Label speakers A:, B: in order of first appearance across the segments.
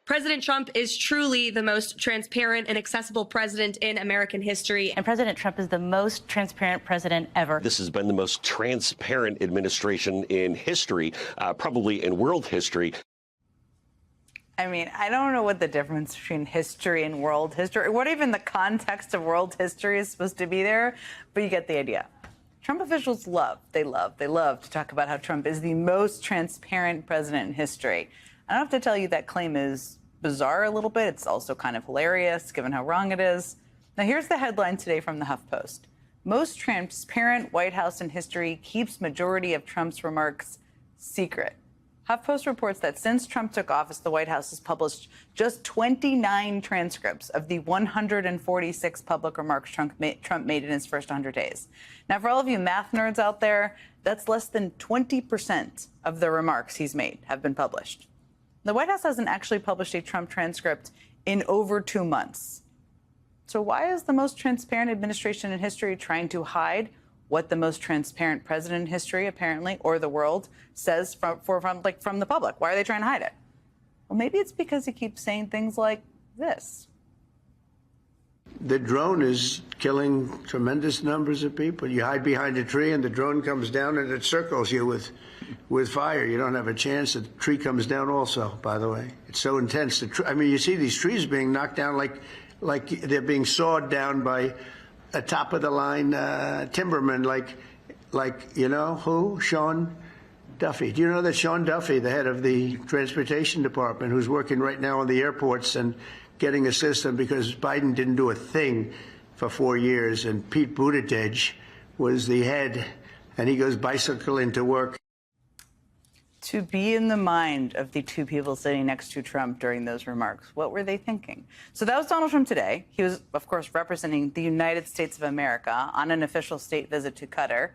A: President Trump is truly the most transparent and accessible president in American history.
B: And President Trump is the most transparent president ever.
C: This has been the most transparent administration in history, probably in world history.
D: I mean, I don't know what the difference between history and world history, what even the context of world history is supposed to be there, but you get the idea. Trump officials love to talk about how Trump is the most transparent president in history. I don't have to tell you that claim is bizarre a little bit. It's also kind of hilarious, given how wrong it is. Now, here's the headline today from the HuffPost. Most transparent White House in history keeps majority of Trump's remarks secret. HuffPost reports that since Trump took office, the White House has published just 29 transcripts of the 146 public remarks Trump made in his first 100 days. Now, for all of you math nerds out there, that's less than 20% of the remarks he's made have been published. The White House hasn't actually published a Trump transcript in over 2 months. So why is the most transparent administration in history trying to hide what the most transparent president in history, apparently, or the world, says from the public? Why are they trying to hide it? Well, maybe it's because he keeps saying things like this.
E: The drone is killing tremendous numbers of people. You hide behind a tree and the drone comes down and it circles you with fire. You don't have a chance. The tree comes down also, by the way. It's so intense. I mean, you see these trees being knocked down like they're being sawed down by a top-of-the-line timberman, like you know who? Sean Duffy. Do you know that Sean Duffy, the head of the Transportation Department, who's working right now on the airports and getting a system because Biden didn't do a thing for 4 years, and Pete Buttigieg was the head, and he goes bicycling to work.
D: To be in the mind of the two people sitting next to Trump during those remarks, what were they thinking? So that was Donald Trump today. He was, of course, representing the United States of America on an official state visit to Qatar.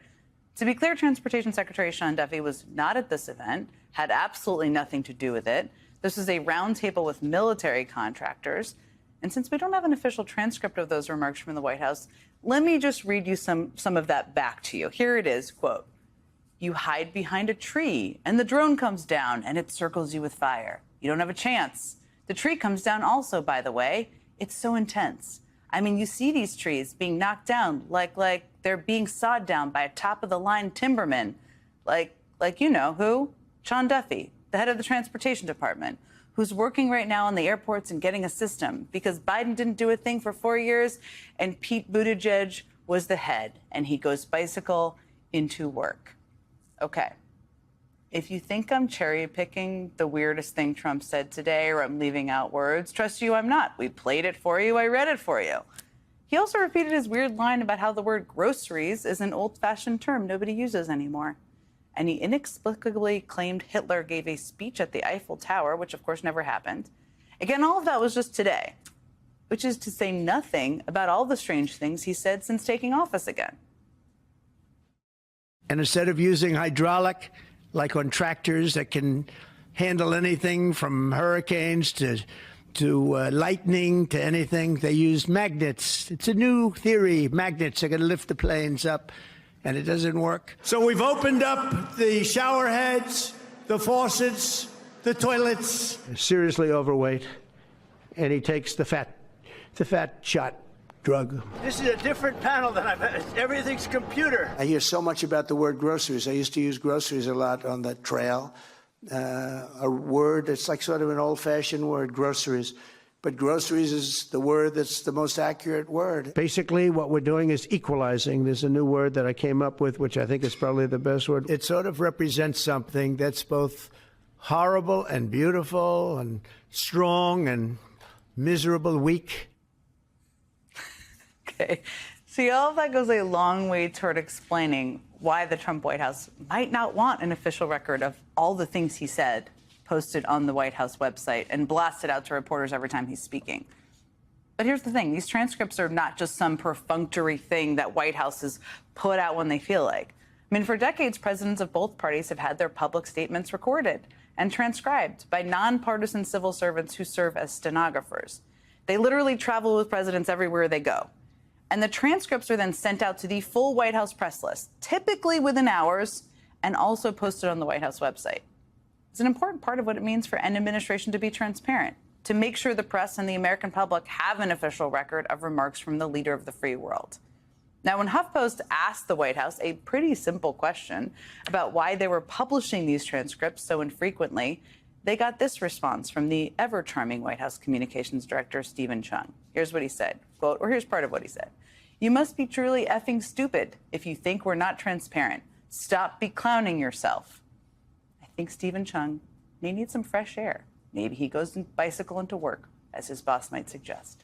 D: To be clear, Transportation Secretary Sean Duffy was not at this event, had absolutely nothing to do with it. This was a roundtable with military contractors. And since we don't have an official transcript of those remarks from the White House, let me just read you some of that back to you. Here it is, quote, "You hide behind a tree and the drone comes down and it circles you with fire. You don't have a chance. The tree comes down also, by the way. It's so intense. I mean, you see these trees being knocked down like they're being sawed down by a top-of-the-line timberman. Like you know who? Sean Duffy, the head of the Transportation Department, who's working right now on the airports and getting a system because Biden didn't do a thing for 4 years and Pete Buttigieg was the head and he goes bicycle into work." Okay, if you think I'm cherry picking the weirdest thing Trump said today or I'm leaving out words, trust you, I'm not. We played it for you. I read it for you. He also repeated his weird line about how the word groceries is an old-fashioned term nobody uses anymore. And he inexplicably claimed Hitler gave a speech at the Eiffel Tower, which of course never happened. Again, all of that was just today, which is to say nothing about all the strange things he said since taking office again.
E: And instead of using hydraulic, like on tractors that can handle anything from hurricanes to lightning to anything, they use magnets. It's a new theory. Magnets are going to lift the planes up, and it doesn't work. So we've opened up the shower heads, the faucets, the toilets. Seriously overweight, and he takes the fat shot drug. This is a different panel than I've had. Everything's computer. I hear so much about the word groceries. I used to use groceries a lot on the trail. A word that's like sort of an old-fashioned word, groceries. But groceries is the word that's the most accurate word. Basically, what we're doing is equalizing. There's a new word that I came up with, which I think is probably the best word. It sort of represents something that's both horrible and beautiful and strong and miserable, weak.
D: Okay. See, all of that goes a long way toward explaining why the Trump White House might not want an official record of all the things he said posted on the White House website and blasted out to reporters every time he's speaking. But here's the thing. These transcripts are not just some perfunctory thing that White Houses put out when they feel like. I mean, for decades, presidents of both parties have had their public statements recorded and transcribed by nonpartisan civil servants who serve as stenographers. They literally travel with presidents everywhere they go. And the transcripts are then sent out to the full White House press list, typically within hours, and also posted on the White House website. It's an important part of what it means for an administration to be transparent. to make sure the press and the American public have an official record of remarks from the leader of the free world. Now, when HuffPost asked the White House a pretty simple question about why they were publishing these transcripts so infrequently, they got this response from the ever-charming White House communications director, Stephen Chung. Here's what he said, quote, or here's part of what he said. "You must be truly effing stupid if you think we're not transparent. Stop be clowning yourself." I think Stephen Chung may need some fresh air. Maybe he goes and bicycle into work, as his boss might suggest.